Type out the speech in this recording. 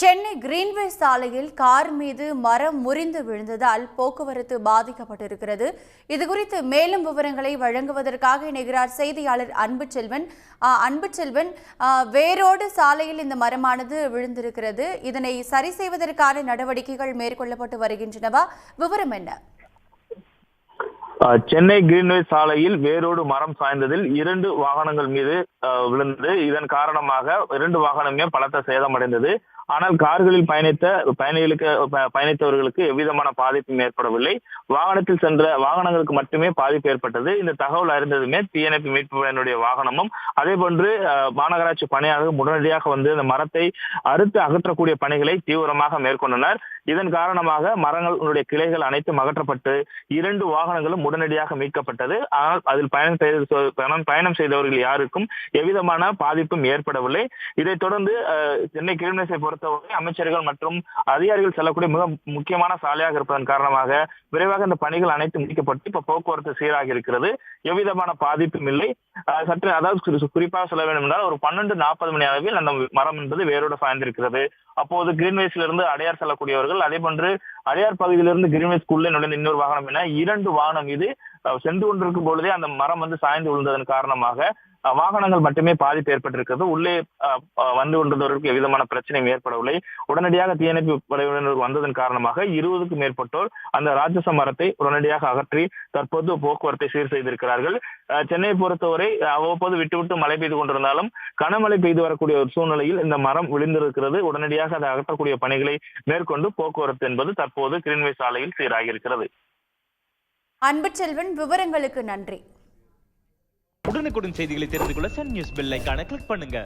Chennai Greenway சாலையில் car மீது மரம் முறிந்து விழுந்ததால் போக்குவரத்து பாதிக்கப்பட்டிருக்கிறது. இதுகுறித்து மேலும் விவரங்களை வழங்குவதற்காக இணைகிறார் செய்தியாளர் அன்புச்செல்வன். வேரோடு சாலையில் இந்த மரமானது விழுந்திருக்கிறது. இதனை சரி செய்வதற்கான நடவடிக்கைகள் மேற்கொள்ளப்பட்டு வருகின்றனவா? விவரம் என்ன? சென்னை கிரீன்வே சாலையில் வேரோடு மரம் சாய்ந்ததில் 2 வாகனங்கள் மீது விழுந்தது. இதன் காரணமாக 2 வாகனமே பலத்த சேதமடைந்தது. ஆனால் கார்களில் பயணித்தவர்களுக்கு எவ்விதமான பாதிப்பும் ஏற்படவில்லை. வாகனத்தில் சென்ற வாகனங்களுக்கு மட்டுமே பாதிப்பு ஏற்பட்டது. இந்த தகவல் அறிந்ததுமே தீயணைப்பு மீட்பு படையினுடைய வாகனமும் அதே போன்று மாநகராட்சி பணியாளர்கள் உடனடியாக வந்து இந்த மரத்தை அறுத்து அகற்றக்கூடிய பணிகளை தீவிரமாக மேற்கொண்டனர். இதன் காரணமாக மரங்களுடைய கிளைகள் அனைத்தும் அகற்றப்பட்டு 2 வாகனங்களும் உடனடியாக மீட்கப்பட்டது. ஆனால் அதில் பயணம் செய்தவர்கள் யாருக்கும் எவ்விதமான பாதிப்பும் ஏற்படவில்லை. இதைத் தொடர்ந்து சென்னை கிரீன்வேஸை பொறுத்தவரை அமைச்சர்கள் மற்றும் அதிகாரிகள் செல்லக்கூடிய மிக முக்கியமான சாலையாக இருப்பதன் காரணமாக விரைவாக இந்த பணிகள் அனைத்தும் முடிக்கப்பட்டு இப்ப போக்குவரத்து சீராக இருக்கிறது. எவ்விதமான பாதிப்பும் இல்லை. அதாவது குறிப்பாக சொல்ல வேண்டும் என்றால் ஒரு 12:40 மணி அளவில் அந்த மரம் என்பது வேரோடு சாய்ந்திருக்கிறது. அப்போது கிரீன்வேஸில் இருந்து அடையார் செல்லக்கூடியவர்கள் அதே போன்று அடையார் பகுதியிலிருந்து கிரீன்வேஸ்க்குள்ளே நுழைந்த இன்னொரு வாகனம் என 2 வாகனம் மீது சென்று கொண்டிருக்கும் பொழுதே அந்த மரம் வந்து சாய்ந்து விழுந்ததன் காரணமாக வாகனங்கள் மட்டுமே பாதிப்பு ஏற்பட்டிருக்கிறது. உள்ளே வந்து கொண்டிருந்தவர்களுக்கு எவ்விதமான பிரச்சனையும் ஏற்படவில்லை. உடனடியாக தீயணைப்பு படையினர் வந்ததன் காரணமாக 20க்கும் மேற்பட்டோர் அந்த ராட்சச மரத்தை உடனடியாக அகற்றி தற்போது போக்குவரத்தை சீர் செய்திருக்கிறார்கள். சென்னையை பொறுத்தவரை அவ்வப்போது விட்டு மழை பெய்து கொண்டிருந்தாலும் கனமழை பெய்து வரக்கூடிய ஒரு சூழ்நிலையில் இந்த மரம் விழுந்திருக்கிறது. உடனடியாக அதை அகற்றக்கூடிய பணிகளை மேற்கொண்டு போக்குவரத்து என்பது தற்போது கிரீன்வே சாலையில் சீராகி இருக்கிறது. அன்புச்செல்வன், விவரங்களுக்கு நன்றி. உடனுக்குடன் செய்திகளை தெரிந்து கொள்ள சன் நியூஸ் பெல் ஐகானை கிளிக் பண்ணுங்க.